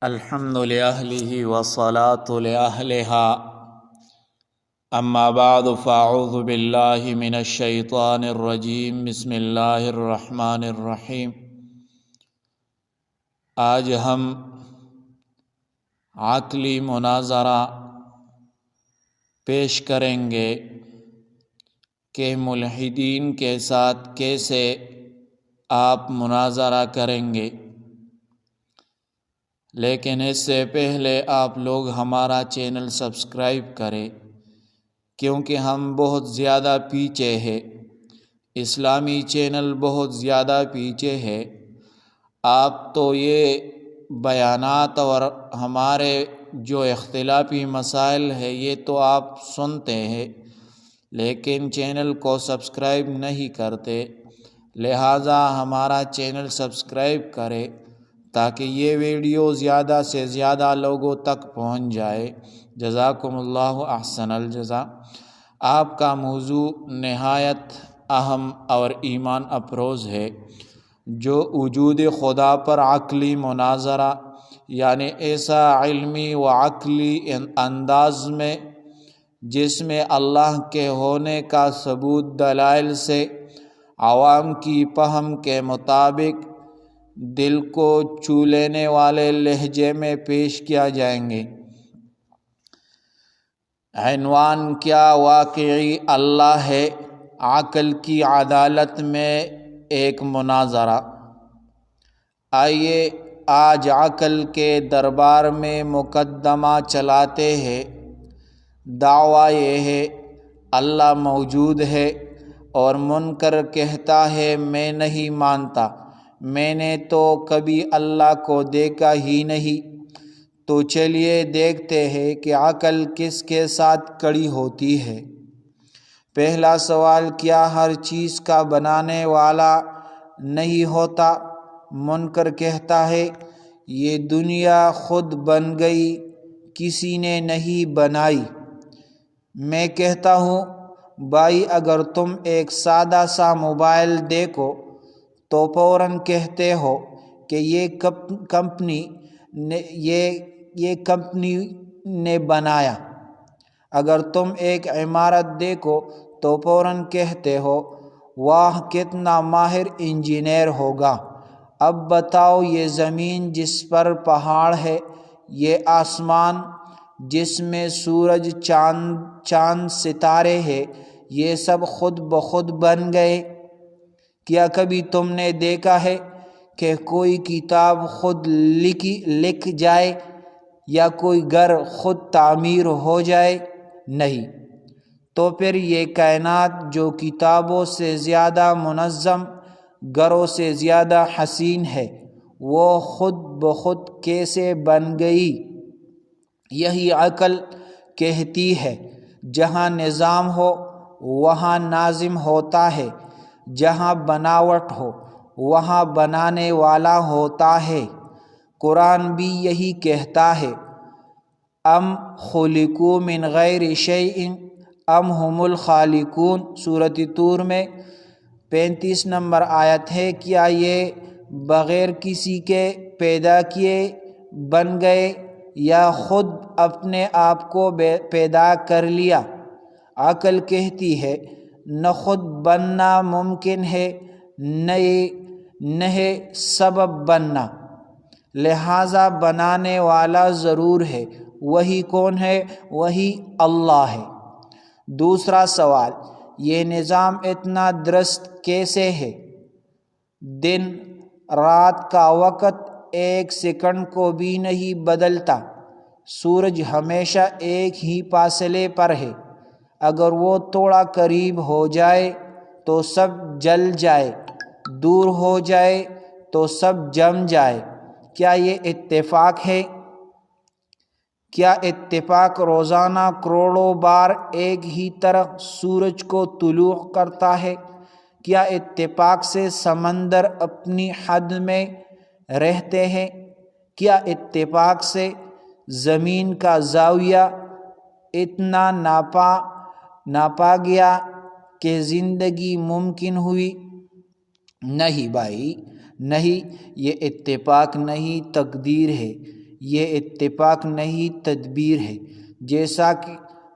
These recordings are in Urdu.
الحمد لأهله والصلاة لأهلها أما بعد فأعوذ بالله من الشيطان الرجيم بسم الله الرحمن الرحیم۔ آج ہم عقلی مناظرہ پیش کریں گے کہ ملحدین کے ساتھ کیسے آپ مناظرہ کریں گے، لیکن اس سے پہلے آپ لوگ ہمارا چینل سبسکرائب کریں، کیونکہ ہم بہت زیادہ پیچھے ہیں، اسلامی چینل بہت زیادہ پیچھے ہے۔ آپ تو یہ بیانات اور ہمارے جو اختلافی مسائل ہے یہ تو آپ سنتے ہیں، لیکن چینل کو سبسکرائب نہیں کرتے، لہٰذا ہمارا چینل سبسکرائب کرے تاکہ یہ ویڈیو زیادہ سے زیادہ لوگوں تک پہنچ جائے۔ جزاکم اللہ احسن الجزا۔ آپ کا موضوع نہایت اہم اور ایمان افروز ہے، جو وجود خدا پر عقلی مناظرہ، یعنی ایسا علمی و عقلی انداز میں جس میں اللہ کے ہونے کا ثبوت دلائل سے عوام کی فہم کے مطابق دل کو چھو لینے والے لہجے میں پیش کیا جائیں گے۔ عنوان کیا واقعی اللہ ہے، عقل کی عدالت میں ایک مناظرہ۔ آئیے آج عقل کے دربار میں مقدمہ چلاتے ہیں۔ دعویٰ یہ ہے اللہ موجود ہے اور منکر کہتا ہے میں نہیں مانتا، میں نے تو کبھی اللہ کو دیکھا ہی نہیں۔ تو چلیے دیکھتے ہیں کہ عقل کس کے ساتھ کڑی ہوتی ہے۔ پہلا سوال، کیا ہر چیز کا بنانے والا نہیں ہوتا؟ منکر کہتا ہے یہ دنیا خود بن گئی، کسی نے نہیں بنائی۔ میں کہتا ہوں بھائی اگر تم ایک سادہ سا موبائل دیکھو تو فوراً کہتے ہو کہ یہ کمپنی نے بنایا۔ اگر تم ایک عمارت دیکھو تو فوراً کہتے ہو واہ کتنا ماہر انجینئر ہوگا۔ اب بتاؤ یہ زمین جس پر پہاڑ ہے، یہ آسمان جس میں سورج چاند ستارے ہیں، یہ سب خود بخود بن گئے؟ کیا کبھی تم نے دیکھا ہے کہ کوئی کتاب خود لکھ جائے یا کوئی گھر خود تعمیر ہو جائے؟ نہیں۔ تو پھر یہ کائنات جو کتابوں سے زیادہ منظم، گھروں سے زیادہ حسین ہے، وہ خود بخود کیسے بن گئی؟ یہی عقل کہتی ہے جہاں نظام ہو وہاں ناظم ہوتا ہے، جہاں بناوٹ ہو وہاں بنانے والا ہوتا ہے۔ قرآن بھی یہی کہتا ہے ام خلقوا من غیر شیء ام هم الخالقون۔ سورۃ طور میں 35 نمبر آیت ہے۔ کیا یہ بغیر کسی کے پیدا کیے بن گئے یا خود اپنے آپ کو پیدا کر لیا؟ عقل کہتی ہے نہ خود بننا ممکن ہے نہ سبب بننا، لہٰذا بنانے والا ضرور ہے۔ وہی کون ہے؟ وہی اللہ ہے۔ دوسرا سوال، یہ نظام اتنا درست کیسے ہے؟ دن رات کا وقت ایک سیکنڈ کو بھی نہیں بدلتا، سورج ہمیشہ ایک ہی فاصلے پر ہے، اگر وہ تھوڑا قریب ہو جائے تو سب جل جائے، دور ہو جائے تو سب جم جائے۔ کیا یہ اتفاق ہے؟ کیا اتفاق روزانہ کروڑوں بار ایک ہی طرح سورج کو طلوع کرتا ہے؟ کیا اتفاق سے سمندر اپنی حد میں رہتے ہیں؟ کیا اتفاق سے زمین کا زاویہ اتنا ناپا گیا کہ زندگی ممکن ہوئی؟ نہیں بھائی، نہیں، یہ اتفاق نہیں، تقدیر ہے۔ یہ اتفاق نہیں تدبیر ہے، جیسا کہ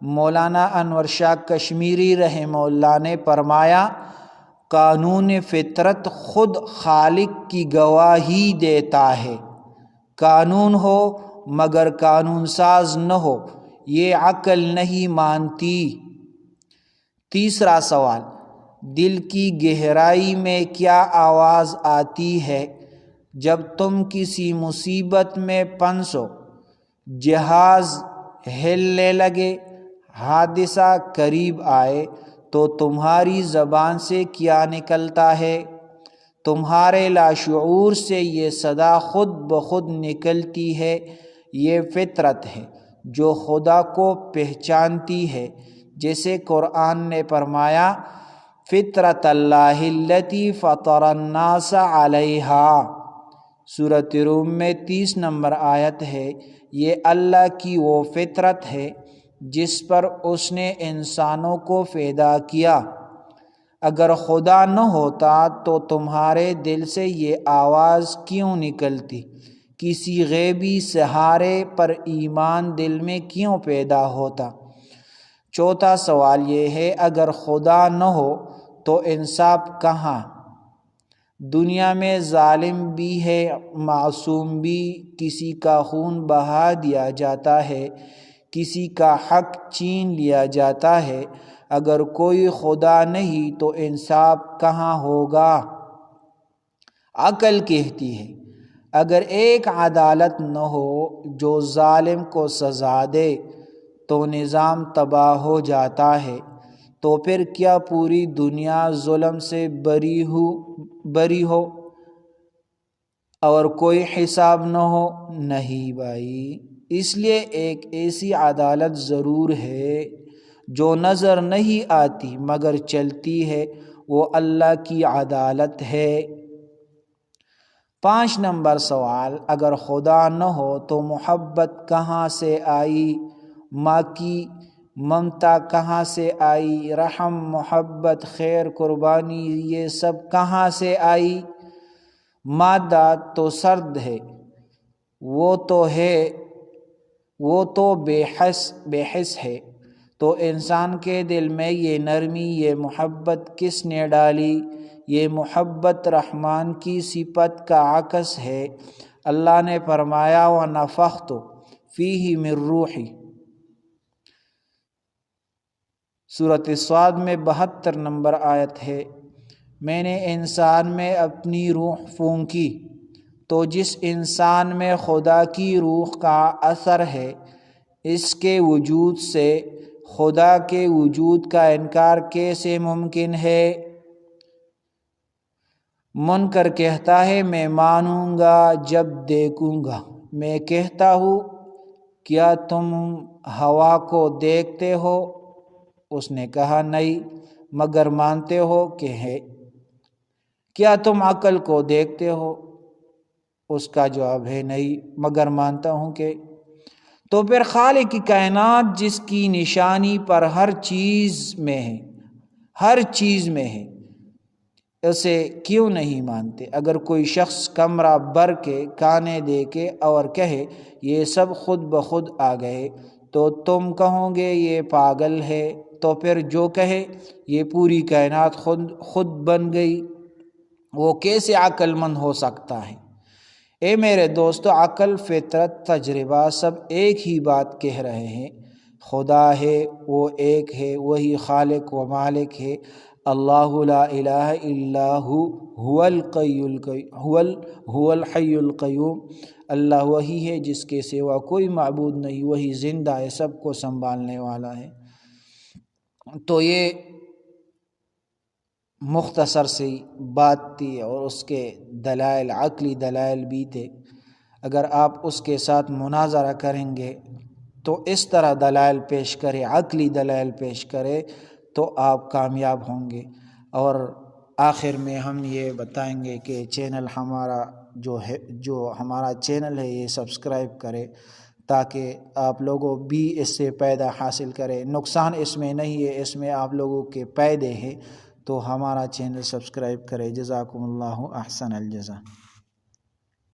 مولانا انور شاہ کشمیری رحمہ اللہ نے فرمایا، قانون فطرت خود خالق کی گواہی دیتا ہے، قانون ہو مگر قانون ساز نہ ہو یہ عقل نہیں مانتی۔ تیسرا سوال، دل کی گہرائی میں کیا آواز آتی ہے جب تم کسی مصیبت میں پھنسو، جہاز ہلنے لگے، حادثہ قریب آئے تو تمہاری زبان سے کیا نکلتا ہے؟ تمہارے لاشعور سے یہ صدا خود بخود نکلتی ہے۔ یہ فطرت ہے جو خدا کو پہچانتی ہے، جیسے قرآن نے فرمایا، فطرت اللہ التی فطر الناس علیہا، سورۃ روم میں 30 نمبر آیت ہے۔ یہ اللہ کی وہ فطرت ہے جس پر اس نے انسانوں کو پیدا کیا۔ اگر خدا نہ ہوتا تو تمہارے دل سے یہ آواز کیوں نکلتی؟ کسی غیبی سہارے پر ایمان دل میں کیوں پیدا ہوتا؟ چوتھا سوال یہ ہے، اگر خدا نہ ہو تو انصاف کہاں؟ دنیا میں ظالم بھی ہے، معصوم بھی، کسی کا خون بہا دیا جاتا ہے، کسی کا حق چھین لیا جاتا ہے۔ اگر کوئی خدا نہیں تو انصاف کہاں ہوگا؟ عقل کہتی ہے اگر ایک عدالت نہ ہو جو ظالم کو سزا دے تو نظام تباہ ہو جاتا ہے، تو پھر کیا پوری دنیا ظلم سے بری ہو اور کوئی حساب نہ ہو؟ نہیں بھائی، اس لیے ایک ایسی عدالت ضرور ہے جو نظر نہیں آتی مگر چلتی ہے، وہ اللہ کی عدالت ہے۔ 5 نمبر سوال، اگر خدا نہ ہو تو محبت کہاں سے آئی؟ ماں کی ممتا کہاں سے آئی؟ رحم، محبت، خیر، قربانی، یہ سب کہاں سے آئی؟ مادہ تو سرد ہے، وہ تو بے حس ہے، تو انسان کے دل میں یہ نرمی، یہ محبت کس نے ڈالی؟ یہ محبت رحمان کی صفت کا عکس ہے۔ اللہ نے فرمایا، وَنَفَخْتُ فِيهِ مِن رُوحِي، سورۃ صاد میں 72 نمبر آیت ہے، میں نے انسان میں اپنی روح پھونکی۔ تو جس انسان میں خدا کی روح کا اثر ہے، اس کے وجود سے خدا کے وجود کا انکار کیسے ممکن ہے؟ منکر کہتا ہے میں مانوں گا جب دیکھوں گا۔ میں کہتا ہوں کیا تم ہوا کو دیکھتے ہو؟ اس نے کہا نہیں، مگر مانتے ہو کہ ہے۔ کیا تم عقل کو دیکھتے ہو؟ اس کا جواب ہے نہیں، مگر مانتا ہوں کہ۔ تو پھر خالق کی کائنات جس کی نشانی پر ہر چیز میں ہے، اسے کیوں نہیں مانتے؟ اگر کوئی شخص کمرہ بھر کے کھانے دے کے اور کہے یہ سب خود بخود آ گئے تو تم کہو گے یہ پاگل ہے، تو پھر جو کہے یہ پوری کائنات خود بن گئی، وہ کیسے عقل مند ہو سکتا ہے؟ اے میرے دوستو، عقل، فطرت، تجربہ سب ایک ہی بات کہہ رہے ہیں، خدا ہے، وہ ایک ہے، وہی خالق و مالک ہے۔ اللہ لا الہ الا هو الحی القیوم، اللہ وہی ہے جس کے سوا کوئی معبود نہیں، وہی زندہ ہے، سب کو سنبھالنے والا ہے۔ تو یہ مختصر سی بات تھی اور اس کے دلائل، عقلی دلائل بھی تھے۔ اگر آپ اس کے ساتھ مناظرہ کریں گے تو اس طرح دلائل پیش کرے، عقلی دلائل پیش کرے تو آپ کامیاب ہوں گے۔ اور آخر میں ہم یہ بتائیں گے کہ چینل ہمارا جو ہمارا چینل ہے یہ سبسکرائب کرے تاکہ آپ لوگوں بھی اس سے فائدہ حاصل کرے۔ نقصان اس میں نہیں ہے، اس میں آپ لوگوں کے فائدے ہیں، تو ہمارا چینل سبسکرائب کرے۔ جزاکم اللہ احسن الجزا۔